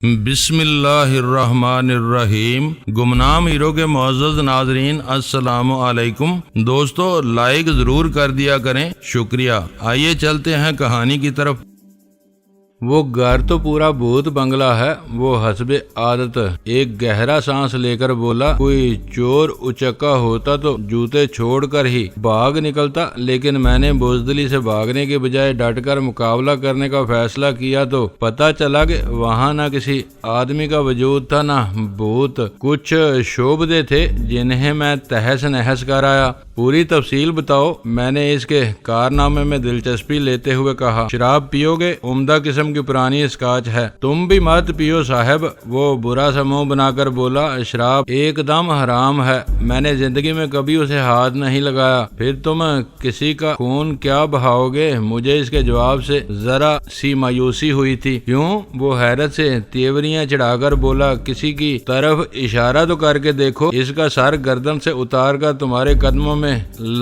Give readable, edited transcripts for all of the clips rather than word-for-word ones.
بسم اللہ الرحمن الرحیم۔ گمنام ہیرو کے معزز ناظرین السلام علیکم۔ دوستو لائک ضرور کر دیا کریں، شکریہ۔ آئیے چلتے ہیں کہانی کی طرف۔ وہ گھر تو پورا بھوت بنگلہ ہے، وہ حسب عادت ایک گہرا سانس لے کر بولا، کوئی چور اچکا ہوتا تو جوتے چھوڑ کر ہی بھاگ نکلتا، لیکن میں نے بزدلی سے بھاگنے کے بجائے ڈٹ کر مقابلہ کرنے کا فیصلہ کیا تو پتہ چلا کہ وہاں نہ کسی آدمی کا وجود تھا نہ بھوت، کچھ شعبدے تھے جنہیں میں تہس نہس کر آیا۔ پوری تفصیل بتاؤ، میں نے اس کے کارنامے میں دلچسپی لیتے ہوئے کہا۔ شراب پیو گے؟ عمدہ قسم کی پرانی اسکاچ ہے۔ تم بھی مت پیو صاحب، وہ برا سا منہ بنا کر بولا۔ شراب ایک دم حرام ہے، میں نے زندگی میں کبھی اسے ہاتھ نہیں لگایا۔ پھر تم کسی کا خون کیا بہاؤ گے؟ مجھے اس کے جواب سے ذرا سی مایوسی ہوئی تھی۔ کیوں؟ وہ حیرت سے تیوریاں چڑھا کر بولا، کسی کی طرف اشارہ تو کر کے دیکھو، اس کا سر گردن سے اتار کر تمہارے قدموں میں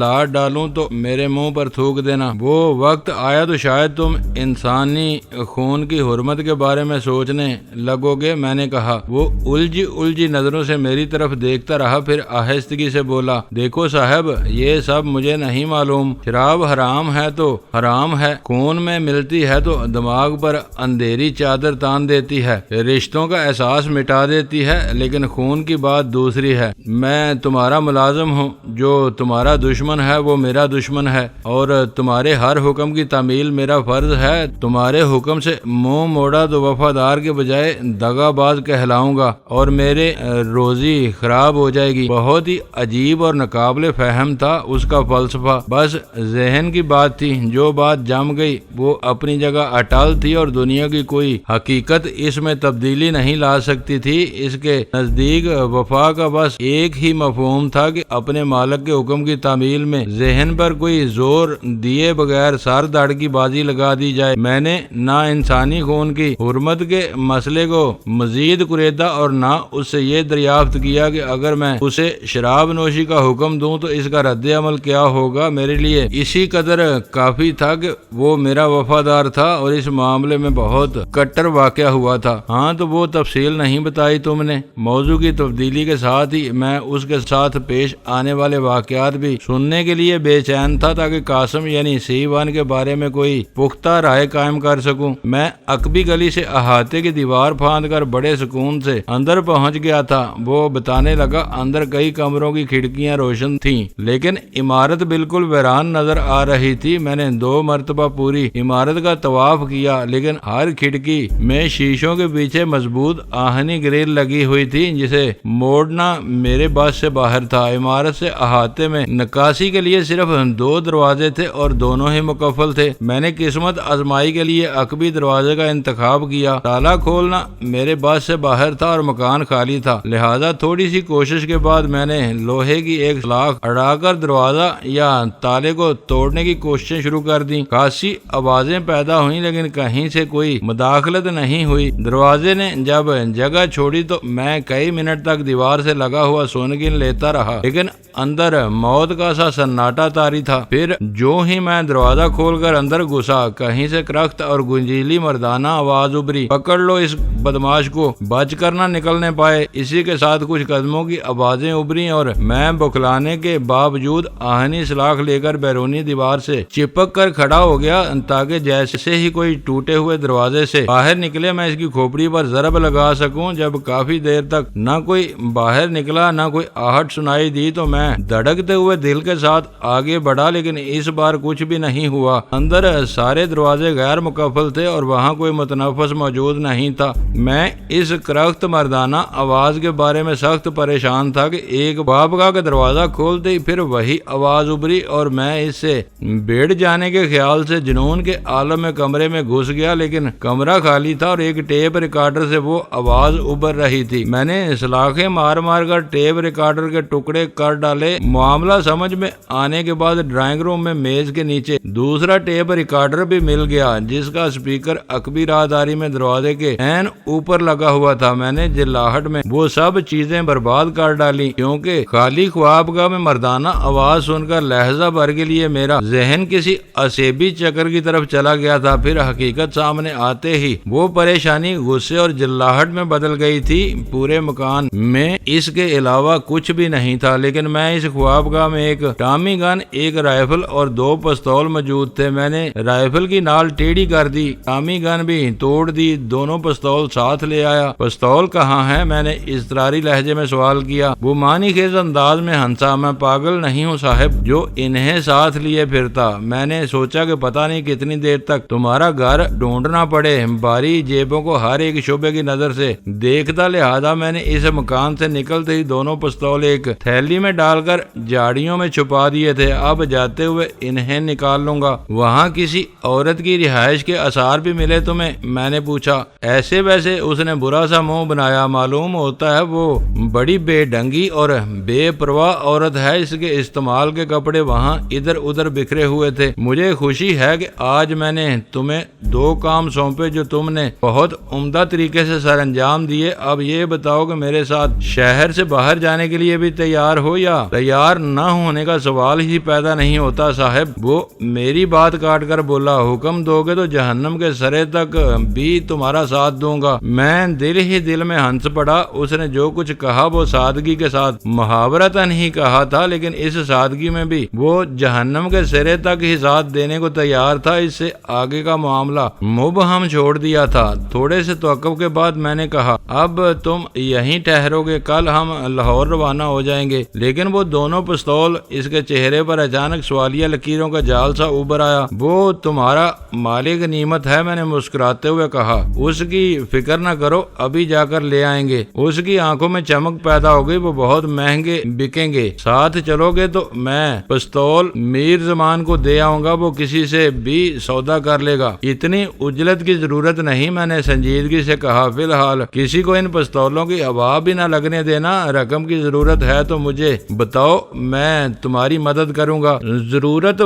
لا ڈالوں تو میرے منہ پر تھوک دینا۔ وہ وقت آیا تو شاید تم انسانی خون کی حرمت کے بارے میں سوچنے لگو گے، میں نے کہا۔ وہ الجھی نظروں سے میری طرف دیکھتا رہا، پھر آہستگی سے بولا، دیکھو صاحب، یہ سب مجھے نہیں معلوم۔ شراب حرام ہے تو حرام ہے، خون میں ملتی ہے تو دماغ پر اندھیری چادر تان دیتی ہے، رشتوں کا احساس مٹا دیتی ہے، لیکن خون کی بات دوسری ہے۔ میں تمہارا ملازم ہوں، جو تمہارا دشمن ہے وہ میرا دشمن ہے، اور تمہارے ہر حکم کی تعمیل میرا فرض ہے۔ تمہارے حکم سے منہ موڑا تو وفادار کے بجائے دغا باز کہلاؤں گا اور میرے روزی خراب ہو جائے گی۔ بہت ہی عجیب اور ناقابل فہم تھا اس کا فلسفہ، بس ذہن کی بات تھی۔ جو بات جم گئی وہ اپنی جگہ اٹل تھی اور دنیا کی کوئی حقیقت اس میں تبدیلی نہیں لا سکتی تھی۔ اس کے نزدیک وفا کا بس ایک ہی مفہوم تھا کہ اپنے مالک کے حکم کی تعمیل میں ذہن پر کوئی زور دیے بغیر سر دڑ کی بازی لگا دی جائے۔ میں نے نہ انسانی خون کی حرمت کے مسئلے کو مزید کریدا اور نہ اس سے یہ دریافت کیا کہ اگر میں اسے شراب نوشی کا حکم دوں تو اس کا رد عمل کیا ہوگا۔ میرے لیے اسی قدر کافی تھا کہ وہ میرا وفادار تھا اور اس معاملے میں بہت کٹر واقعہ ہوا تھا۔ ہاں تو وہ تفصیل نہیں بتائی تم نے۔ موضوع کی تبدیلی کے ساتھ ہی میں اس کے ساتھ پیش آنے والے واقعات بھی سننے کے لیے بے چین تھا، تاکہ قاسم یعنی سی1 کے بارے میں کوئی پختہ رائے قائم کر سکوں۔ میں عقبی گلی سے احاطے کی دیوار پھاند کر بڑے سکون سے اندر پہنچ گیا تھا۔ وہ بتانے لگا، اندر کئی کمروں کی کھڑکیاں روشن تھیں، لیکن عمارت بالکل ویران نظر آ رہی تھی۔ میں نے 2 مرتبہ پوری عمارت کا طواف کیا، لیکن ہر کھڑکی میں شیشوں کے پیچھے مضبوط آہنی گریل لگی ہوئی تھی، جسے موڑنا میرے بس سے باہر تھا۔ عمارت سے احاطے میں نکاسی کے لیے صرف 2 دروازے تھے اور دونوں ہی مقفل تھے۔ میں نے قسمت آزمائی کے لیے عقبی دروازے کا انتخاب کیا۔ تالا کھولنا میرے بس سے باہر تھا اور مکان خالی تھا، لہذا تھوڑی سی کوشش کے بعد میں نے لوہے کی ایک سلاخ اڑا کر دروازہ یا تالے کو توڑنے کی کوششیں شروع کر دیں۔ خاصی آوازیں پیدا ہوئیں، لیکن کہیں سے کوئی مداخلت نہیں ہوئی۔ دروازے نے جب جگہ چھوڑی تو میں کئی منٹ تک دیوار سے لگا ہوا سونگین لیتا رہا، لیکن اندر موت کا سا سناٹا طاری تھا۔ پھر جو ہی میں دروازہ کھول کر اندر گھسا، کہیں سے کرخت اور گنجیلی مردانہ آواز ابھری، پکڑ لو اس بدماش کو، بچ کر نہ نکلنے پائے۔ اسی کے ساتھ کچھ قدموں کی آوازیں ابھری اور میں بکھلانے کے باوجود آہنی سلاخ لے کر بیرونی دیوار سے چپک کر کھڑا ہو گیا، تاکہ جیسے ہی کوئی ٹوٹے ہوئے دروازے سے باہر نکلے میں اس کی کھوپڑی پر ضرب لگا سکوں۔ جب کافی دیر تک نہ کوئی باہر نکلا نہ کوئی آہٹ سنائی دی تو میں دھڑکتے ہوئے دل کے ساتھ آگے بڑھا، لیکن اس بار کچھ بھی نہیں ہوا۔ اندر سارے دروازے غیر مقفل تھے اور وہاں کوئی متنفس موجود نہیں تھا۔ میں اس کرخت مردانہ آواز کے بارے میں سخت پریشان تھا کہ ایک خوابگاہ کا دروازہ کھولتے ہی پھر وہی آواز ابھری اور میں اس سے بیٹھ جانے کے خیال سے جنون کے عالم میں کمرے میں گھس گیا، لیکن کمرہ خالی تھا اور ایک ٹیپ ریکارڈر سے وہ آواز ابھر رہی تھی۔ میں نے سلاخیں مار مار کر ٹیپ ریکارڈر کے ٹکڑے کر ڈالے۔ معاملہ معاملہ سمجھ میں آنے کے بعد ڈرائنگ روم میں میز کے نیچے دوسرا ٹیپ ریکارڈر بھی مل گیا، جس کا اسپیکر عقبی راہداری میں دروازے کے عین اوپر لگا ہوا تھا۔ میں نے جلاہٹ میں وہ سب چیزیں برباد کر ڈالی، کیونکہ خالی خوابگاہ میں مردانہ آواز سن کر لہجہ بھر کے لیے میرا ذہن کسی اسیبی چکر کی طرف چلا گیا تھا۔ پھر حقیقت سامنے آتے ہی وہ پریشانی غصے اور جلاہٹ میں بدل گئی تھی۔ پورے مکان میں اس کے علاوہ کچھ بھی نہیں تھا، لیکن میں اس خوابگاہ میں ایک ٹامی گن، ایک رائفل اور 2 پستول موجود تھے۔ میں نے رائفل کی نال ٹیڑھی کر دی، ٹامی گن بھی توڑ دی، دونوں پستول ساتھ لے آیا۔ پستول کہاں ہے؟ میں نے اضطراری لہجے میں سوال کیا۔ وہ معنی خیز انداز میں ہنسا۔ میں پاگل نہیں ہوں صاحب جو انہیں ساتھ لیے پھرتا۔ میں نے سوچا کہ پتہ نہیں کتنی دیر تک تمہارا گھر ڈھونڈنا پڑے، باری جیبوں کو ہر ایک شعبے کی نظر سے دیکھتا، لہذا میں نے اس مکان سے نکلتے ہی دونوں پستول ایک تھیلی میں ڈال کر جاڑیوں میں چھپا دیے تھے۔ اب جاتے ہوئے انہیں نکال لوں گا۔ وہاں کسی عورت کی رہائش کے آثار بھی ملے تمہیں؟ میں نے پوچھا۔ ایسے ویسے اس نے برا سا منہ بنایا۔ معلوم ہوتا ہے وہ بڑی بے ڈھنگی اور بے پرواہ عورت ہے۔ اس کے استعمال کے کپڑے وہاں ادھر ادھر بکھرے ہوئے تھے۔ مجھے خوشی ہے کہ آج میں نے تمہیں 2 کام سونپے جو تم نے بہت عمدہ طریقے سے سر انجام دیے۔ اب یہ بتاؤ کہ میرے ساتھ شہر سے باہر جانے کے لیے بھی تیار ہو یا تیار نہ ہونے کا سوال ہی پیدا نہیں ہوتا صاحب۔ وہ میری بات کاٹ کر بولا، حکم دو گے تو جہنم کے سرے تک بھی تمہارا ساتھ دوں گا۔ میں دل ہی دل میں ہنس پڑا۔ اس نے جو کچھ کہا وہ سادگی کے ساتھ محاورتاً ہی کہا تھا، لیکن اس سادگی میں بھی وہ جہنم کے سرے تک ہی ساتھ دینے کو تیار تھا۔ اس سے آگے کا معاملہ مبہم چھوڑ دیا تھا۔ تھوڑے سے توقف کے بعد میں نے کہا، اب تم یہیں ٹھہرو گے، کل ہم لاہور روانہ ہو جائیں گے۔ لیکن وہ دونوں پستول، اس کے چہرے پر اچانک سوالیہ لکیروں کا جال سا ابھر آیا۔ وہ تمہارا مالک غنیمت ہے، میں نے مسکراتے ہوئے کہا۔ اس کی فکر نہ کرو، ابھی جا کر لے آئیں گے۔ اس کی آنکھوں میں چمک پیدا ہو گئی۔ وہ بہت مہنگے بکیں گے، ساتھ چلو گے تو میں پستول میر زمان کو دے آؤں گا، وہ کسی سے بھی سودا کر لے گا۔ اتنی اجلت کی ضرورت نہیں، میں نے سنجیدگی سے کہا۔ فی الحال کسی کو ان پستولوں کی ہوا بھی نہ لگنے دینا۔ رقم کی ضرورت ہے تو مجھے بتاؤ، میں تمہاری مدد کروں گا۔ ضرورت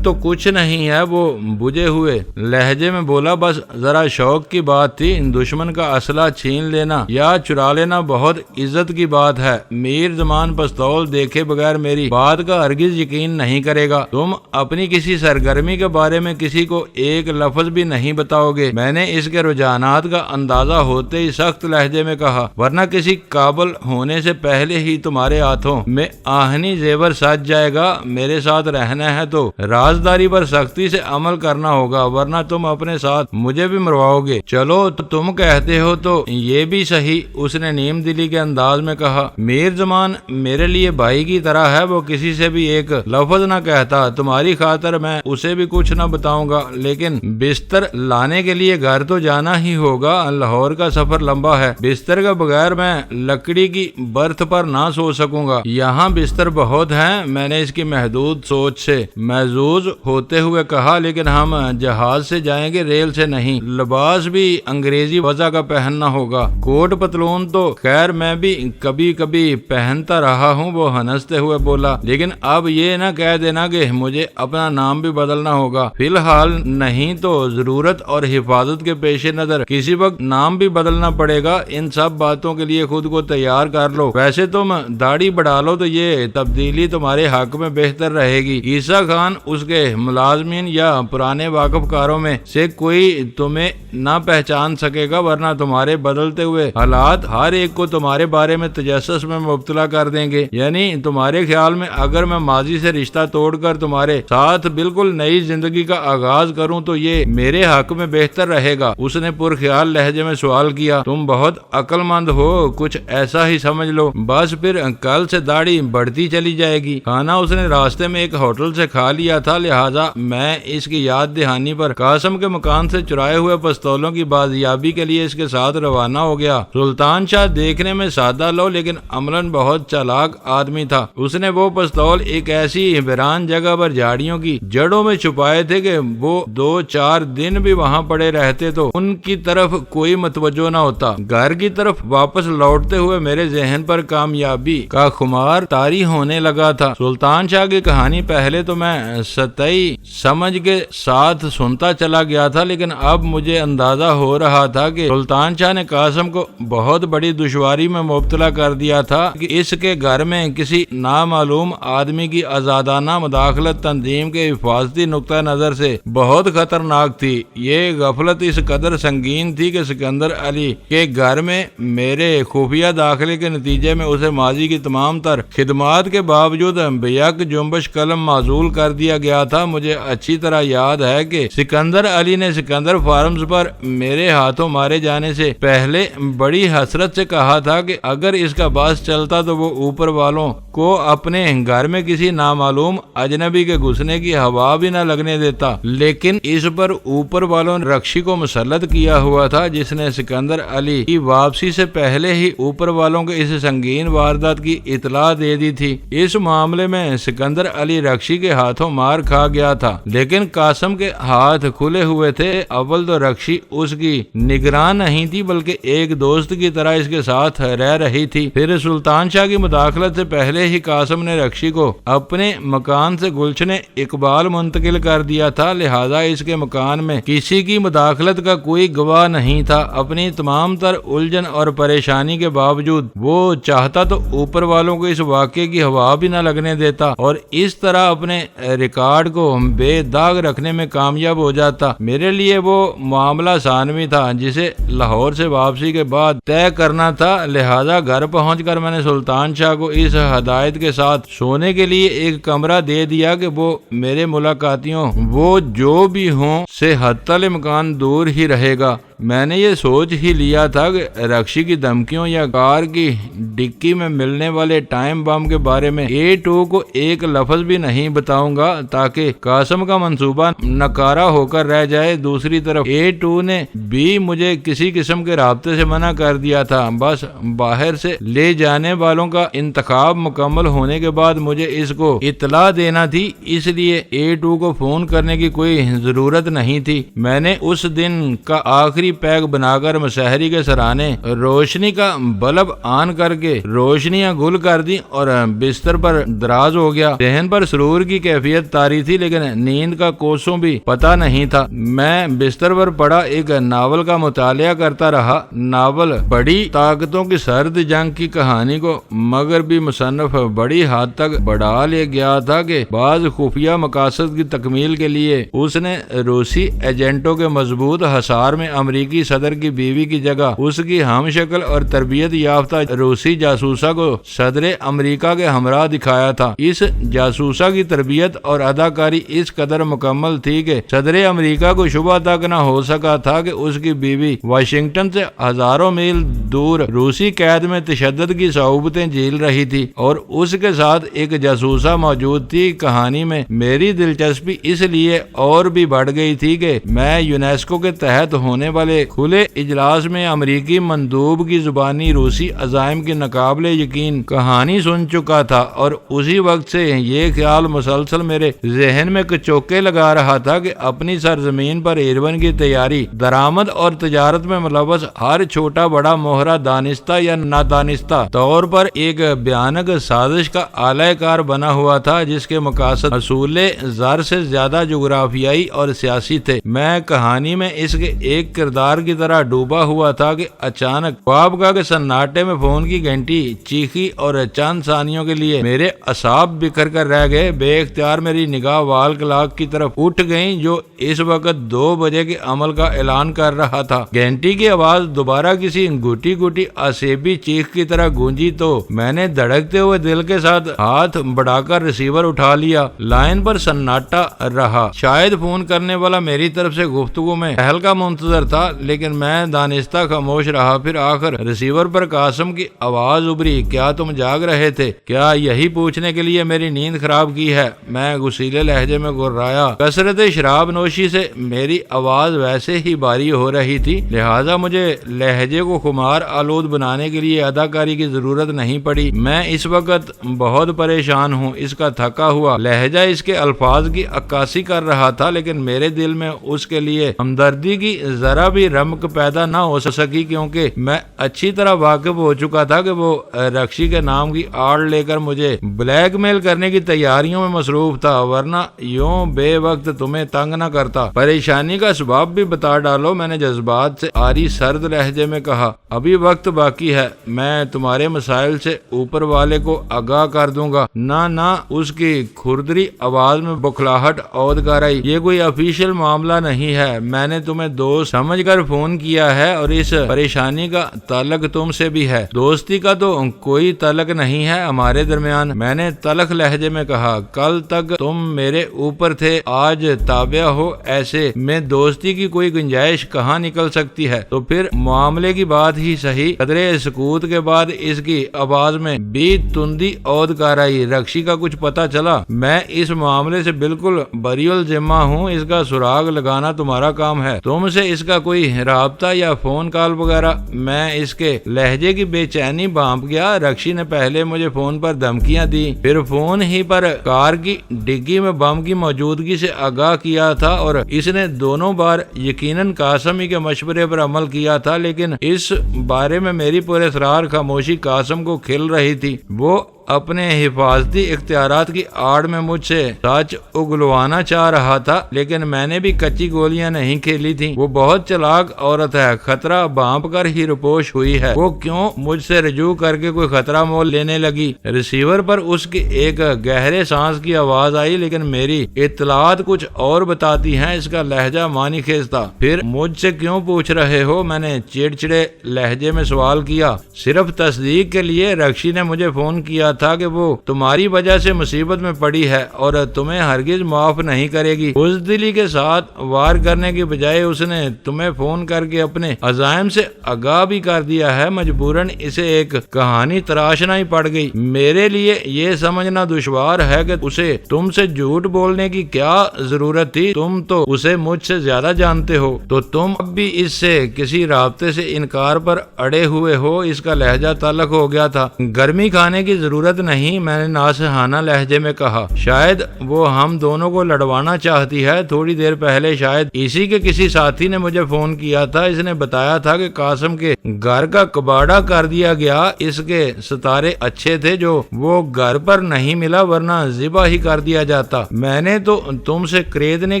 تو کچھ نہیں ہے، وہ بجھے ہوئے لہجے میں بولا۔ بس ذرا شوق کی بات تھی۔ دشمن کا اسلحہ چھین لینا یا چرا لینا بہت عزت کی بات ہے۔ میر زمان پستول دیکھے بغیر میری بات کا ہرگز یقین نہیں کرے گا۔ تم اپنی کسی سرگرمی کے بارے میں کسی کو ایک لفظ بھی نہیں بتاؤ گے؟ میں نے اس کے رجحانات کا اندازہ ہوتے ہی سخت لہجے میں کہا، ورنہ کسی قابل ہونے سے پہلے ہی تمہارے ہاتھوں میں آہنی زیور سج جائے گا۔ میرے ساتھ رہنا ہے تو رازداری پر سختی سے عمل کرنا ہوگا، ورنہ تم اپنے ساتھ مجھے بھی مرواؤ گے۔ چلو تم کہتے ہو تو یہ بھی صحیح، اس نے نیم دلی کے انداز میں کہا۔ میر زمان میرے لیے بھائی کی طرح ہے، وہ کسی سے بھی ایک لفظ نہ کہتا۔ تمہاری خاطر میں اسے بھی کچھ نہ بتاؤں گا، لیکن بستر لانے کے لیے گھر تو جانا ہی ہوگا۔ لاہور کا سفر لمبا ہے، بستر کا بغیر میں لکڑی کی برتھ پر نہ سو سکوں گا۔ یہاں بستر بہت ہیں، میں نے اس کی محدود سوچ سے محظوظ ہوتے ہوئے کہا، لیکن ہم جہاز سے جائیں گے، ریل سے نہیں۔ لباس بھی انگریزی وضع کا پہننا ہوگا۔ کوٹ پتلون تو خیر میں بھی کبھی کبھی پہنتا رہا ہوں، وہ ہنستے ہوئے بولا، لیکن اب یہ نہ کہہ دینا کہ مجھے اپنا نام بھی بدلنا ہوگا۔ فی الحال نہیں تو ضرورت اور حفاظت کے پیش نظر کسی وقت نام بھی بدلنا پڑے گا۔ ان سب باتوں کے لیے خود کو تیار کر لو۔ ویسے تم داڑھی بڑھا لو تو یہ تبدیلی تمہارے حق میں بہتر رہے گی۔ عیسیٰ خان، اس کے ملازمین یا پرانے واقف کاروں میں سے کوئی تمہیں نہ پہچان سکے گا، ورنہ تمہارے بدلتے ہوئے حالات ہر ایک کو تمہارے بارے میں تجسس میں مبتلا کر دیں گے۔ یعنی تمہارے خیال میں اگر میں ماضی سے رشتہ توڑ کر تمہارے ساتھ بالکل نئی زندگی کا آغاز کروں تو یہ میرے حق میں بہتر رہے گا؟ اس نے پرخیال لہجے میں سوال کیا۔ تم بہت عقل مند ہو، کچھ ایسا ہی سمجھ لو، بس پھر کل سے داڑھی بڑھتی چلی جائے گی۔ کھانا اس نے راستے میں ایک ہوٹل سے کھا لیا تھا، لہذا میں اس کی یاد دہانی پر قاسم کے مکان سے چرائے ہوئے پستولوں کی بازیابی کے لیے اس کے ساتھ روانہ ہو گیا۔ سلطان شاہ دیکھنے میں سادہ لو لیکن عملاً بہت چالاک آدمی تھا۔ اس نے وہ پستول ایک ایسی ویران جگہ پر جھاڑیوں کی جڑوں میں چھپائے تھے کہ وہ 2-4 دن بھی وہاں پڑے رہتے تو ان کی طرف کوئی متوجہ نہ ہوتا۔ گھر کی طرف واپس لوٹتے ہوئے میرے ذہن پر کامیابی کا خمار طاری طبیعی ہونے لگا تھا۔ سلطان شاہ کی کہانی پہلے تو میں سطحی سمجھ کے ساتھ سنتا چلا گیا تھا، لیکن اب مجھے اندازہ ہو رہا تھا کہ سلطان شاہ نے قاسم کو بہت بڑی دشواری میں مبتلا کر دیا تھا کہ اس کے گھر میں کسی نامعلوم آدمی کی آزادانہ مداخلت تنظیم کے حفاظتی نقطہ نظر سے بہت خطرناک تھی۔ یہ غفلت اس قدر سنگین تھی کہ سکندر علی کے گھر میں میرے خفیہ داخلے کے نتیجے میں اسے ماضی کی تمام تر خدمات کے باوجود بیک جنبش قلم معزول کر دیا گیا تھا۔ مجھے اچھی طرح یاد ہے کہ سکندر علی نے سکندر فارمز پر میرے ہاتھوں مارے جانے سے پہلے بڑی حسرت سے کہا تھا کہ اگر اس کا باس چلتا تو وہ اوپر والوں کو اپنے گھر میں کسی نامعلوم اجنبی کے گھسنے کی ہوا بھی نہ لگنے دیتا، لیکن اس پر اوپر والوں نے رکشی کو مسلط کیا ہوا تھا، جس نے سکندر علی کی واپسی سے پہلے ہی اوپر والوں کے اس سنگین واردات کی اطلاع دے دی تھی۔ اس معاملے میں سکندر علی رکشی کے ہاتھوں مار کھا گیا تھا، لیکن قاسم کے ہاتھ کھلے ہوئے تھے۔ اول تو رکشی اس کی نگران نہیں تھی بلکہ ایک دوست کی طرح اس کے ساتھ رہ رہی تھی۔ پھر سلطان شاہ کی مداخلت سے پہلے ہی قاسم نے رکشی کو اپنے مکان سے گلشن اقبال منتقل کر دیا تھا، لہذا اس کے مکان میں کسی کی مداخلت کا کوئی گواہ نہیں تھا۔ اپنی تمام تر الجھن اور پریشانی کے باوجود وہ چاہتا تو اوپر والوں کو اس واقعے کی ہوا بھی نہ لگنے دیتا اور اس طرح اپنے ریکارڈ کو بے داغ رکھنے میں کامیاب ہو جاتا۔ میرے لیے وہ معاملہ ثانوی تھا جسے لاہور سے واپسی کے بعد طے کرنا تھا، لہذا گھر پہنچ کر میں نے سلطان شاہ کو اس ہدایت کے ساتھ سونے کے لیے ایک کمرہ دے دیا کہ وہ میرے ملاقاتیوں وہ جو بھی ہوں سے حتی الامکان دور ہی رہے گا۔ میں نے یہ سوچ ہی لیا تھا کہ رکشی کی دھمکیوں یا کار کی ڈکی میں ملنے والے ٹائم بم کے بارے میں A2 کو ایک لفظ بھی نہیں بتاؤں گا تاکہ قاسم کا منصوبہ ناکارہ ہو کر رہ جائے۔ دوسری طرف A2 نے بھی مجھے کسی قسم کے رابطے سے منع کر دیا تھا، بس باہر سے لے جانے والوں کا انتخاب مکمل ہونے کے بعد مجھے اس کو اطلاع دینا تھی، اس لیے A2 کو فون کرنے کی کوئی ضرورت نہیں تھی۔ میں نے اس دن کا آخری پیک بنا کر مسحری کے سرانے روشنی کا بلب آن کر کے روشنیاں گل کر دی اور بستر پر دراز ہو گیا۔ ذہن پر سرور کی کیفیت طاری تھی لیکن نیند کا کوسوں بھی پتہ نہیں تھا۔ میں بستر پر پڑا ایک ناول کا مطالعہ کرتا رہا۔ ناول بڑی طاقتوں کی سرد جنگ کی کہانی کو مغربی مصنف بڑی حد تک بڑھا لے گیا تھا کہ بعض خفیہ مقاصد کی تکمیل کے لیے اس نے روسی ایجنٹوں کے مضبوط حصار میں امریکی صدر کی بیوی کی جگہ اس کی ہم شکل اور تربیت یافتہ روسی جاسوسہ کو صدر امریکہ کے ہمراہ دکھایا تھا۔ اس جاسوسہ کی تربیت اور اداکاری اس قدر مکمل تھی کہ صدر امریکہ کو شبہ تک نہ ہو سکا تھا کہ اس کی بیوی واشنگٹن سے ہزاروں میل دور روسی قید میں تشدد کی صعوبتیں جھیل رہی تھی اور اس کے ساتھ ایک جاسوسہ موجود تھی۔ کہانی میں میری دلچسپی اس لیے اور بھی بڑھ گئی تھی کہ میں یونیسکو کے تحت ہونے والے کھلے اجلاس میں امریکی مندوب کی زبانی روسی عزائم کی ناقابل یقین کہانی سن چکا تھا اور اسی وقت سے یہ خیال مسلسل میرے ذہن میں چوکے لگا رہا تھا کہ اپنی سرزمین پر ہیروئن کی تیاری، درآمد اور تجارت میں ملوث ہر چھوٹا بڑا موہرا دانستہ یا نادانستہ طور پر ایک بھیانک سازش کا اعلی کار بنا ہوا تھا جس کے مقاصد حصول زر سے زیادہ جغرافیائی اور سیاسی تھے۔ میں کہانی میں اس کے ایک کردار کی طرح ڈوبا ہوا تھا کہ اچانک خوابگاہ کے سناٹے میں فون کی گھنٹی چیخی اور چند ثانیوں کے لیے میرے اعصاب بکھر کر رہ گئے۔ بے اختیار میری نگاہ وال کلاک کی طرف اٹھ گئی جو اس وقت 2 بجے کے عمل کا اعلان کر رہا تھا۔ گھنٹی کی آواز دوبارہ کسی گھٹی گھٹی عصبی چیخ کی طرح گونجی تو میں نے دھڑکتے ہوئے دل کے ساتھ ہاتھ بڑھا کر ریسیور اٹھا لیا۔ لائن پر سناٹا رہا، شاید فون کرنے والا میری طرف سے گفتگو میں پہل کا منتظر تھا، لیکن میں دانستہ خاموش رہا۔ پھر آخر ریسیور پر قاسم کی آواز ابھری، کیا تم جاگ رہے تھے؟ کیا یہی پوچھنے کے لیے میری نیند خراب کی ہے؟ میں غصیلے لہجے میں گرایا۔ کثرت شراب نوشی سے میری آواز ویسے ہی بھاری ہو رہی تھی، لہذا مجھے لہجے کو خمار آلود بنانے کے لیے اداکاری کی ضرورت نہیں پڑی۔ میں اس وقت بہت پریشان ہوں۔ اس کا تھکا ہوا لہجہ اس کے الفاظ کی عکاسی کر رہا تھا، لیکن میرے دل میں اس کے لیے ہمدردی کی ذرا بھی رمق پیدا نہ ہو سکی، کیونکہ میں اچھی طرح واقف ہو چکا تھا کہ وہ رکشی کے نام کی آڑ لے کر مجھے بلیک میل کرنے کی تیاریوں میں مصروف تھا، ورنہ یوں بے وقت تمہیں تنگ نہ کرتا۔ پریشانی کا اسباب بھی بتا ڈالو، میں نے جذبات سے آری سرد لہجے میں کہا۔ ابھی وقت باقی ہے، میں تمہارے مسائل سے اوپر والے کو آگاہ کر دوں گا۔ نہ اس کی کھردری آواز میں بکھلاہٹ عود کر آئی۔ یہ کوئی آفیشیل معاملہ نہیں ہے، میں نے تمہیں دوست سمجھ کر فون کیا ہے اور اس پریشانی کا تعلق تم سے بھی ہے۔ دوستی کا تو کوئی تعلق نہیں ہے ہمارے درمیان، میں نے تلخ لہجے میں کہا۔ کل تک تم میرے اوپر تھے، آج تابع ہو، ایسے میں دوستی کی کوئی گنجائش کہاں نکل سکتی ہے؟ تو پھر معاملے کی بات ہی صحیح۔ قدرے سکوت کے بعد اس کی آواز میں بھی تندی عود کر آئی۔ رکشی کا کچھ پتا چلا؟ میں اس معاملے سے بالکل بری الذمہ ہوں، اس کا سراغ لگانا تمہارا کام ہے۔ تم سے اس کا کوئی رابطہ یا فون کال وغیرہ؟ میں اس کے لہجے کی بے چینی بھانپ گیا۔ رکشی نے پہلے مجھے فون پر دھمکیاں دی، پھر فون ہی پر کار کی ڈگی میں بم کی موجودگی سے آگاہ کیا تھا، اور اس نے دونوں بار یقیناً قاسم ہی کے مشورے پر عمل کیا تھا، لیکن اس بارے میں میری پراسرار خاموشی قاسم کو کھل رہی تھی۔ وہ اپنے حفاظتی اختیارات کی آڑ میں مجھ سے سچ اگلوانا چاہ رہا تھا، لیکن میں نے بھی کچی گولیاں نہیں کھیلی تھیں۔ وہ بہت چلاک عورت ہے، خطرہ بھانپ کر ہی روپوش ہوئی ہے۔ وہ کیوں مجھ سے رجوع کر کے کوئی خطرہ مول لینے لگی؟ ریسیور پر اس کی ایک گہرے سانس کی آواز آئی، لیکن میری اطلاعات کچھ اور بتاتی ہیں۔ اس کا لہجہ معنی خیز تھا۔ پھر مجھ سے کیوں پوچھ رہے ہو؟ میں نے چڑچڑے لہجے میں سوال کیا۔ صرف تصدیق کے لیے، رکشی نے مجھے فون کیا تھا کہ وہ تمہاری وجہ سے مصیبت میں پڑی ہے اور تمہیں ہرگز معاف نہیں کرے گی۔ بزدلی کے ساتھ وار کرنے کی بجائے اس نے تمہیں فون کر کے اپنے عزائم سے آگاہ بھی کر دیا ہے۔ مجبوراً اسے ایک کہانی تراشنا ہی پڑ گئی۔ میرے لیے یہ سمجھنا دشوار ہے کہ اسے تم سے جھوٹ بولنے کی کیا ضرورت تھی؟ تم تو اسے مجھ سے زیادہ جانتے ہو، تو تم اب بھی اس سے کسی رابطے سے انکار پر اڑے ہوئے ہو۔ اس کا لہجہ تلخ ہو گیا تھا۔ گرمی کھانے کی ضرورت نہیں، میں نے ناصحانہ لہجے میں کہا۔ شاید وہ ہم دونوں کو لڑوانا چاہتی ہے۔ تھوڑی دیر پہلے شاید اسی کے کسی ساتھی نے مجھے فون کیا تھا۔ اس نے بتایا تھا کہ قاسم کے گھر کا کباڑہ کر دیا گیا۔ اس کے ستارے اچھے تھے جو وہ گھر پر نہیں ملا، ورنہ ذبح ہی کر دیا جاتا۔ میں نے تو تم سے خریدنے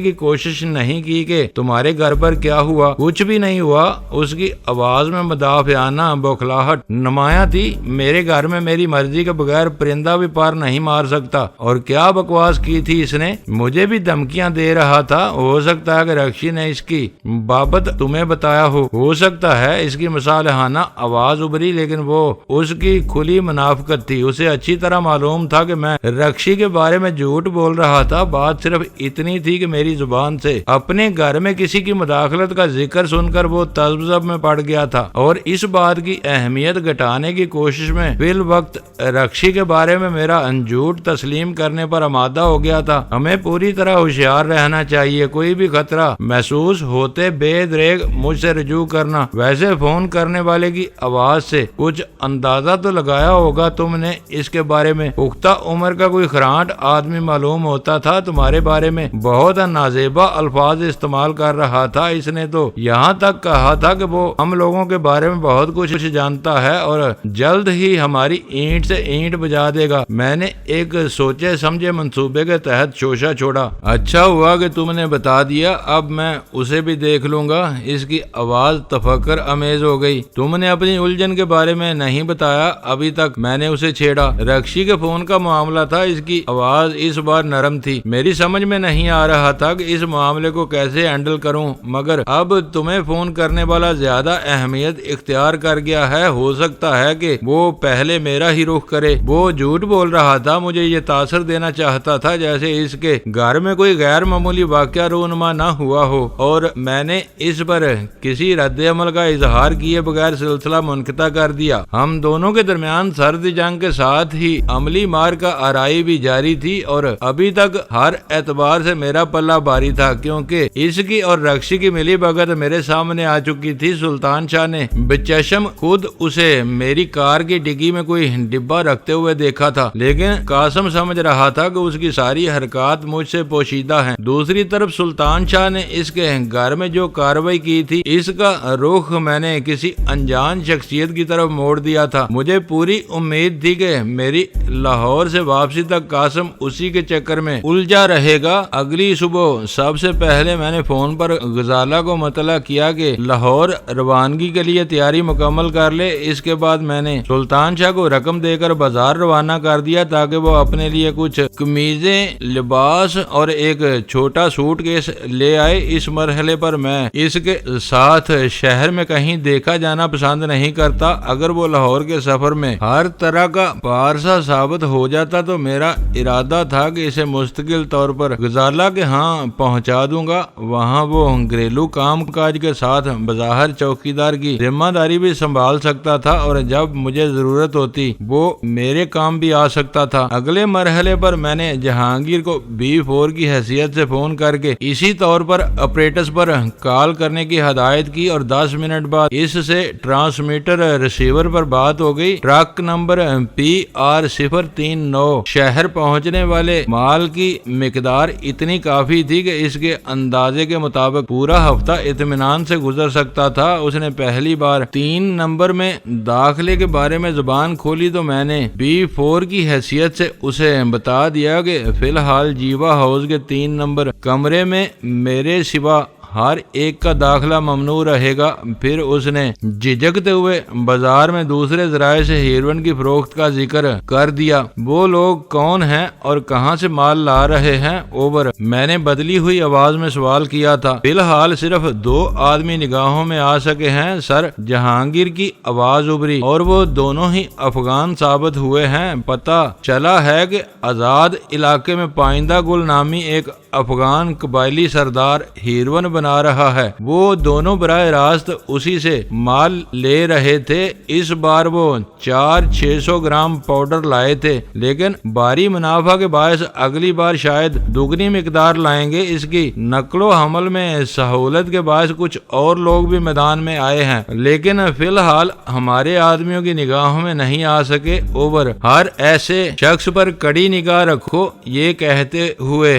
کی کوشش نہیں کی کہ تمہارے گھر پر کیا ہوا۔ کچھ بھی نہیں ہوا۔ اس کی آواز میں مدافعانہ بوکھلاہٹ نمایاں تھی۔ میرے گھر میں میری مرضی کے بغیر پرندہ بھی پار نہیں مار سکتا۔ اور کیا بکواس کی تھی اس نے؟ مجھے بھی دھمکیاں دے رہا تھا۔ ہو سکتا ہے کہ رکشی نے اس کی بابت تمہیں بتایا ہو سکتا ہے۔ اس کی مصالحانہ آواز ابری، لیکن وہ اس کی کھلی منافقت تھی۔ اسے اچھی طرح معلوم تھا کہ میں رکشی کے بارے میں جھوٹ بول رہا تھا۔ بات صرف اتنی تھی کہ میری زبان سے اپنے گھر میں کسی کی مداخلت کا ذکر سن کر وہ تذبذب میں پڑ گیا تھا، اور اس بات کی اہمیت گھٹانے کی کوشش میں فی الوقت رکشی کے بارے میں میرا جھوٹ تسلیم کرنے پر آمادہ ہو گیا تھا۔ ہمیں پوری طرح ہوشیار رہنا چاہیے۔ کوئی بھی خطرہ محسوس ہوتے بے دریغ مجھ سے رجوع کرنا۔ ویسے فون کرنے والے کی آواز سے کچھ اندازہ تو لگایا ہوگا تم نے اس کے بارے میں۔ پختہ عمر کا کوئی خرانٹ آدمی معلوم ہوتا تھا۔ تمہارے بارے میں بہت نازیبا الفاظ استعمال کر رہا تھا۔ اس نے تو یہاں تک کہا تھا کہ وہ ہم لوگوں کے بارے میں بہت کچھ جانتا ہے اور جلد ہی ہماری اینٹ سے اینٹ بجا دے گا۔ میں نے ایک سوچے سمجھے منصوبے کے تحت شوشہ چھوڑا۔ اچھا ہوا کہ تم نے بتا دیا، اب میں اسے بھی دیکھ لوں گا۔ اس کی آواز تفکر امیز ہو گئی۔ تم نے اپنی الجھن کے بارے میں نہیں بتایا ابھی تک۔ میں نے اسے چھیڑا۔ رکشی کے فون کا معاملہ تھا۔ اس کی آواز اس بار نرم تھی۔ میری سمجھ میں نہیں آ رہا تھا کہ اس معاملے کو کیسے ہینڈل کروں، مگر اب تمہیں فون کرنے والا زیادہ اہمیت اختیار کر گیا ہے۔ ہو سکتا ہے کہ وہ پہلے میرا ہی رخ کرے۔ وہ جھوٹ بول رہا تھا۔ مجھے یہ تاثر دینا چاہتا تھا جیسے اس کے گھر میں کوئی غیر معمولی واقعہ رونما نہ ہوا ہو، اور میں نے اس پر کسی رد عمل کا اظہار کیے بغیر سلسلہ منقطع کر دیا۔ ہم دونوں کے درمیان سرد جنگ کے ساتھ ہی عملی مار کا آرائی بھی جاری تھی، اور ابھی تک ہر اعتبار سے میرا پلہ باری تھا، کیونکہ اس کی اور رکشی کی ملی بھگت میرے سامنے آ چکی تھی۔ سلطان شاہ نے بچشم خود اسے میری کار کی ڈگی میں کوئی ڈبہ رکھتے آتے ہوئے دیکھا تھا، لیکن قاسم سمجھ رہا تھا کہ اس کی ساری حرکات مجھ سے پوشیدہ ہیں۔ دوسری طرف سلطان شاہ نے اس کے گھر میں جو کارروائی کی تھی، اس کا رخ میں نے کسی انجان شخصیت کی طرف موڑ دیا تھا۔ مجھے پوری امید تھی کہ میری لاہور سے واپسی تک قاسم اسی کے چکر میں الجھا رہے گا۔ اگلی صبح سب سے پہلے میں نے فون پر غزالہ کو مطلع کیا کہ لاہور روانگی کے لیے تیاری مکمل کر لے۔ اس کے بعد میں نے سلطان شاہ کو رقم دے کر بازار روانہ کر دیا تاکہ وہ اپنے لیے کچھ قمیضیں، لباس اور ایک چھوٹا سوٹ کیس لے آئے۔ اس مرحلے پر میں اس کے ساتھ شہر میں کہیں دیکھا جانا پسند نہیں کرتا۔ اگر وہ لاہور کے سفر میں ہر طرح کا پارسا ثابت ہو جاتا تو میرا ارادہ تھا کہ اسے مستقل طور پر غزالہ کے ہاں پہنچا دوں گا۔ وہاں وہ گھریلو کام کاج کے ساتھ بظاہر چوکیدار کی ذمہ داری بھی سنبھال سکتا تھا اور جب مجھے ضرورت ہوتی وہ میرے کام بھی آ سکتا تھا۔ اگلے مرحلے پر میں نے جہانگیر کو B4 کی حیثیت سے فون کر کے اسی طور پر آپریٹس پر کال کرنے کی ہدایت کی اور 10 منٹ بعد اس سے ٹرانسمیٹر ریسیور پر بات ہو گئی۔ ٹرک نمبر PR039 شہر پہنچنے والے مال کی مقدار اتنی کافی تھی کہ اس کے اندازے کے مطابق پورا ہفتہ اطمینان سے گزر سکتا تھا۔ اس نے پہلی بار 3 نمبر میں داخلے کے بارے میں زبان کھولی تو میں نے B4 کی حیثیت سے اسے بتا دیا کہ فی الحال جیوا ہاؤس کے 3 نمبر کمرے میں میرے سوا ہر ایک کا داخلہ ممنوع رہے گا۔ پھر اس نے جھجکتے ہوئے بازار میں دوسرے ذرائع سے ہیروئن کی فروخت کا ذکر کر دیا۔ وہ لوگ کون ہیں اور کہاں سے مال لا رہے ہیں؟ اوور، میں نے بدلی ہوئی آواز میں سوال کیا تھا۔ فی الحال صرف 2 آدمی نگاہوں میں آ سکے ہیں سر، جہانگیر کی آواز ابھری، اور وہ دونوں ہی افغان ثابت ہوئے ہیں۔ پتہ چلا ہے کہ آزاد علاقے میں پائندہ گل نامی ایک افغان قبائلی سردار ہیروئن بنا رہا ہے۔ وہ دونوں براہ راست اسی سے مال لے رہے تھے۔ اس بار وہ 400-600 گرام پاؤڈر لائے تھے، لیکن بھاری منافع کے باعث اگلی بار شاید دگنی مقدار لائیں گے۔ اس کی نقل و حمل میں سہولت کے باعث کچھ اور لوگ بھی میدان میں آئے ہیں، لیکن فی الحال ہمارے آدمیوں کی نگاہوں میں نہیں آ سکے۔ اوور، ہر ایسے شخص پر کڑی نگاہ رکھو۔ یہ کہتے ہوئے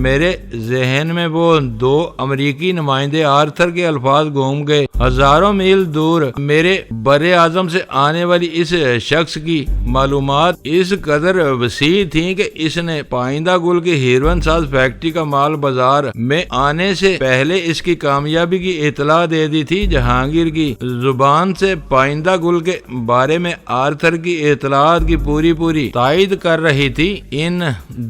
میرے ذہن میں وہ 2 امریکی نمائندے آرتھر کے الفاظ گھوم گئے۔ ہزاروں میل دور میرے بر اعظم سے آنے والی اس شخص کی معلومات اس قدر وسیع تھیں کہ اس نے پائندہ گل کی ہیروئن ساز فیکٹری کا مال بازار میں آنے سے پہلے اس کی کامیابی کی اطلاع دے دی تھی۔ جہانگیر کی زبان سے پائندہ گل کے بارے میں آرتھر کی اطلاعات کی پوری تائید کر رہی تھی۔ ان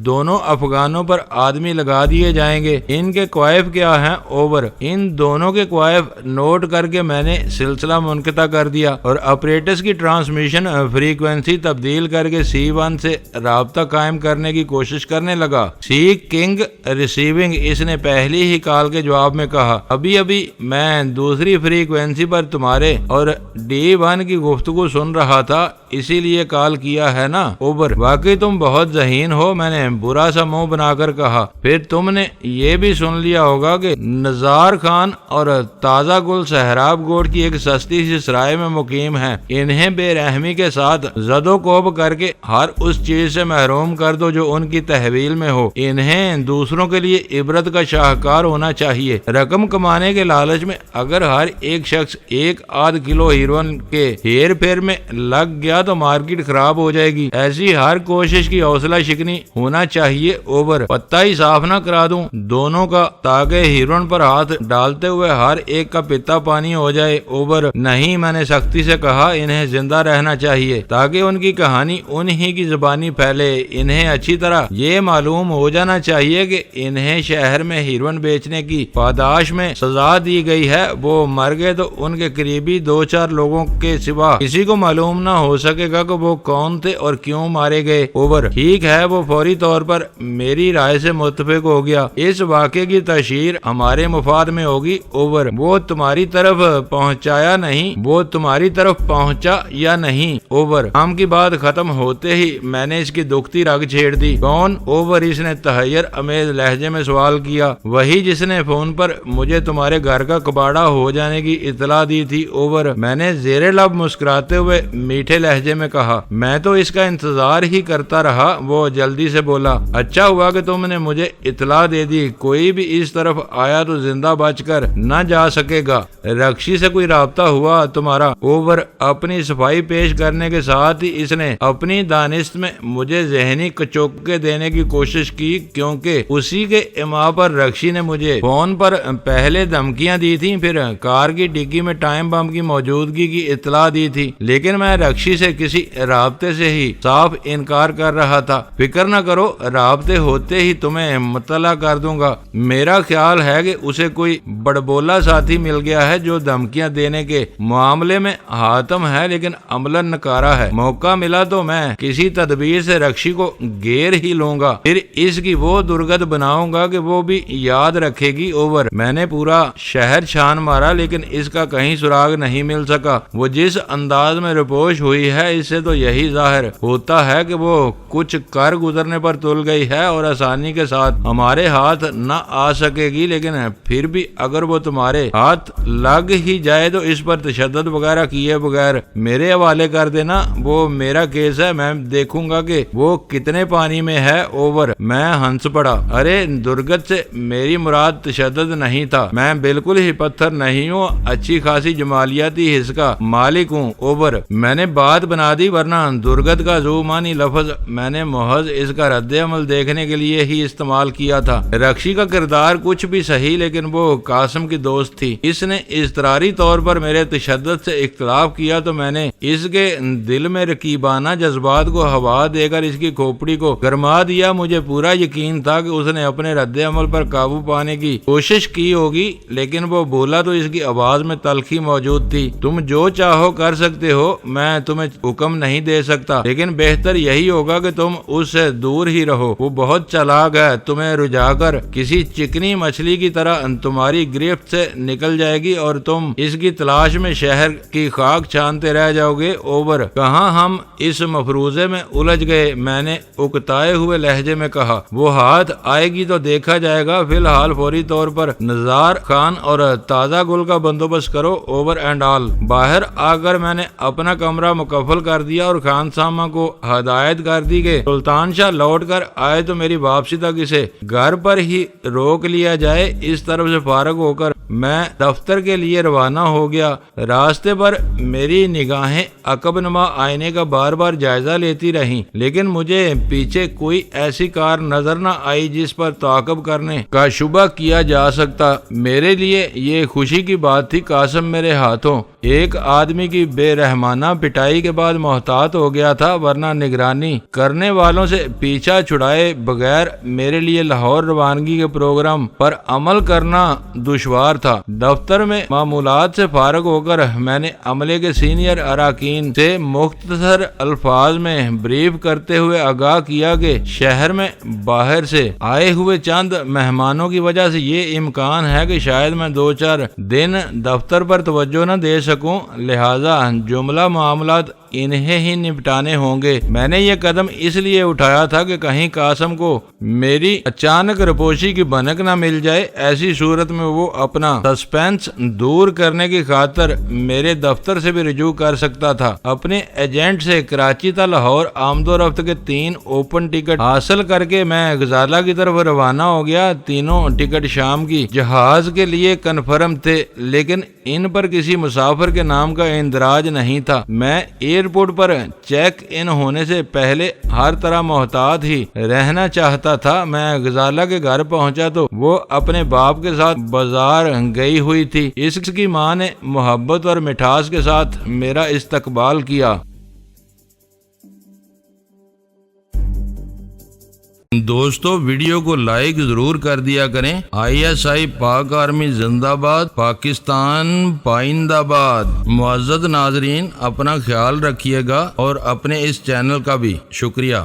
دونوں افغانوں پر آدمی لگا دیے جائیں گے۔ ان کے کوائف کیا ہیں؟ اوور، ان دونوں کے کوائف نوٹ کر کے میں نے سلسلہ منقطع کر دیا اور آپریٹس کی ٹرانسمیشن فریکوینسی تبدیل کر کے C1 سے رابطہ قائم کرنے کی کوشش کرنے لگا۔ سی کنگ ریسیونگ، اس نے پہلی ہی کال کے جواب میں کہا۔ ابھی میں دوسری فریکوینسی پر تمہارے اور D1 کی گفتگو سن رہا تھا، اسی لیے کال کیا ہے نا۔ اوور، واقعی تم بہت ذہین ہو، میں نے برا سا منہ بنا کر کہا۔ پھر تم نے یہ بھی سن لیا ہوگا کہ نزار خان اور تازہ گل سہراب گوٹ کی ایک سستی سی سرائے میں مقیم ہیں۔ انہیں بے رحمی کے ساتھ زد و کوب کر کے ہر اس چیز سے محروم کر دو جو ان کی تحویل میں ہو۔ انہیں دوسروں کے لیے عبرت کا شاہکار ہونا چاہیے۔ رقم کمانے کے لالچ میں اگر ہر ایک شخص 1-8 کلو ہیروئن کے ہیر پھیر میں لگ گیا تو مارکیٹ خراب ہو جائے گی۔ ایسی ہر کوشش کی حوصلہ شکنی ہونا چاہیے۔ اوور، پتہ ہی صاف نہ کرا دوں دونوں کا تاکہ ہیروئن پر ہاتھ ڈالتے ہوئے ہر ایک کا پتا پانی ہو جائے۔ اوور، نہیں، میں نے سختی سے کہا، انہیں زندہ رہنا چاہیے تاکہ ان کی کہانی انہی کی زبانی پھیلے۔ انہیں اچھی طرح یہ معلوم ہو جانا چاہیے کہ انہیں شہر میں ہیروئن بیچنے کی پاداش میں سزا دی گئی ہے۔ وہ مر گئے تو ان کے قریبی 2-4 لوگوں کے سوا کسی کو معلوم نہ ہو سکے گا کہ وہ کون تھے اور کیوں مارے گئے۔ اوور، ٹھیک ہے، وہ فوری طور پر میری رائے سے متفق ہو گیا۔ اس واقعے کی تشہیر ہمارے مفاد میں ہوگی۔ اوور، وہ تمہاری طرف پہنچایا نہیں، وہ تمہاری طرف پہنچا یا نہیں؟ اوور، کام کی بات ختم ہوتے ہی میں نے اس کی دکھتی رگ چھیڑ دی۔ کون؟ اوور، اس نے تحیر امیز لہجے میں سوال کیا۔ وہی جس نے فون پر مجھے تمہارے گھر کا کباڑا ہو جانے کی اطلاع دی تھی۔ اوور، میں نے زیر لب مسکراتے ہوئے میٹھے لہجے میں کہا۔ میں تو اس کا انتظار ہی کرتا رہا۔ وہ جلدی سے بولا، اچھا ہوا کہ تم نے مجھے اطلاع دے دی، کوئی بھی اس طرف آیا تو زندہ بچ کر نہ جا سکے گا۔ رکشی سے کوئی رابطہ ہوا تمہارا؟ اوور، اپنی صفائی پیش کرنے کے ساتھ ہی اس نے اپنی دانست میں مجھے ذہنی کچوکے دینے کی کوشش کی، کیونکہ اسی کے اما پر رکشی نے مجھے فون پر پہلے دھمکیاں دی تھی، پھر کار کی ڈگی میں ٹائم بم کی موجودگی کی اطلاع دی تھی، لیکن میں رکشی سے کسی رابطے سے ہی صاف انکار کر رہا تھا۔ فکر نہ کرو، رابطے ہوتے ہی تمہیں مطلع کر دوں گا۔ میرا خیال ہے کہ اسے کوئی بڑبولا ساتھی مل گیا ہے جو دھمکیاں دینے کے معاملے میں حاتم ہے، لیکن عملاً نکارا ہے۔ موقع ملا تو میں کسی تدبیر سے رکشی کو گیر ہی لوں گا، پھر اس کی وہ درگت بناؤں گا کہ وہ بھی یاد رکھے گی۔ اوور، میں نے پورا شہر چھان مارا لیکن اس کا کہیں سراغ نہیں مل سکا۔ وہ جس انداز میں رپوش ہوئی ہے، اس سے تو یہی ظاہر ہوتا ہے کہ وہ کچھ کر گزرنے پر تل گئی ہے اور آسانی کے ساتھ ہمارے ہاتھ نہ آ سکے گی، لیکن پھر بھی اگر وہ تمہارے ہاتھ لگ ہی جائے تو اس پر تشدد وغیرہ کیے بغیر میرے حوالے کر دینا۔ وہ میرا کیس ہے، میں دیکھوں گا کہ وہ کتنے پانی میں ہے۔ اوور، میں ہنس پڑا۔ ارے درگت سے میری مراد تشدد نہیں تھا، میں بالکل ہی پتھر نہیں ہوں، اچھی خاصی جمالیاتی حص کا مالک ہوں۔ اوور، میں نے بات بنا دی، ورنہ درگت کا ذو معنی لفظ میں نے محض اس کا رد عمل دیکھنے کے لیے ہی استعمال کیا تھا۔ رکشی کا کردار کچھ بھی صحیح، لیکن وہ قاسم کی دوست تھی۔ اس نے اضطراری طور پر میرے تشدد سے اختلاف کیا تو میں نے اس کے دل میں رقیبانہ جذبات کو ہوا دے کر اس کی کھوپڑی کو گرما دیا۔ مجھے پورا یقین تھا کہ اس نے اپنے رد عمل پر قابو پانے کی کوشش کی ہوگی، لیکن وہ بولا تو اس کی آواز میں تلخی موجود تھی۔ تم جو چاہو کر سکتے ہو، میں تمہیں حکم نہیں دے سکتا، لیکن بہتر یہی ہوگا کہ تم اس سے دور ہی رہو۔ وہ بہت چالاک ہے، تمہیں رجا کر کسی چکنی مچھلی کی طرح تمہاری گرفت سے نکل جائے گی اور تم اس کی تلاش میں شہر کی خاک چھانتے رہ جاؤ گے۔ اوور، کہاں ہم اس مفروضے میں الجھ گئے، میں نے اکتائے ہوئے لہجے میں کہا۔ وہ ہاتھ آئے گی تو دیکھا جائے گا، فی الحال فوری طور پر نزار خان اور تازہ گل کا بندوبست کرو۔ Over and all. باہر آ کر میں نے اپنا کمرہ مکفل کر دیا اور خان سامہ کو ہدایت کر دی کہ سلطان شاہ لوٹ کر آئے تو میری واپسی تک اسے گھر پر ہی روک لیا جائے۔ اس طرف سے فارغ ہو کر میں دفتر کے لیے روانہ ہو گیا۔ راستے پر میری نگاہیں عقب نما آئینے کا بار بار جائزہ لیتی رہیں، لیکن مجھے پیچھے کوئی ایسی کار نظر نہ آئی جس پر تعاقب کرنے کا شبہ کیا جا سکتا۔ میرے لیے یہ خوشی کی بات تھی قاسم میرے ہاتھوں ایک آدمی کی بے رحمانہ پٹائی کے بعد محتاط ہو گیا تھا، ورنہ نگرانی کرنے والوں سے پیچھا چھڑائے بغیر میرے لیے لاہور روانگی کے پروگرام پر عمل کرنا دشوار تھا۔ دفتر میں معمولات سے فارغ ہو کر میں نے عملے کے سینئر اراکین سے مختصر الفاظ میں بریف کرتے ہوئے آگاہ کیا کہ شہر میں باہر سے آئے ہوئے چند مہمانوں کی وجہ سے یہ امکان ہے کہ شاید میں 2-4 دن دفتر پر توجہ نہ دے سکوں، لہذا جملہ معاملات انہیں ہی نپٹانے ہوں گے۔ میں نے یہ قدم اس لیے اٹھایا تھا کہ کہیں قاسم کو میری اچانک رپوشی کی بھنک نہ مل جائے، ایسی صورت میں وہ اپنا سسپینس دور کرنے کی خاطر میرے دفتر سے بھی رجوع کر سکتا تھا۔ اپنے ایجنٹ سے کراچی تا لاہور آمد و رفت کے 3 اوپن ٹکٹ حاصل کر کے میں غزالہ کی طرف روانہ ہو گیا۔ تینوں ٹکٹ شام کی جہاز کے لیے کنفرم تھے، لیکن ان پر کسی مسافر کے نام کا اندراج نہیں تھا۔ میں ایئرپورٹ پر چیک ان ہونے سے پہلے ہر طرح محتاط ہی رہنا چاہتا تھا۔ میں غزالہ کے گھر پہنچا تو وہ اپنے باپ کے ساتھ بازار گئی ہوئی تھی۔ اس کی ماں نے محبت اور مٹھاس کے ساتھ میرا استقبال کیا۔ دوستو ویڈیو کو لائک ضرور کر دیا کریں۔ ISI پاک آرمی زندہ باد، پاکستان پائندہ باد۔ معزز ناظرین، اپنا خیال رکھیے گا اور اپنے اس چینل کا بھی شکریہ۔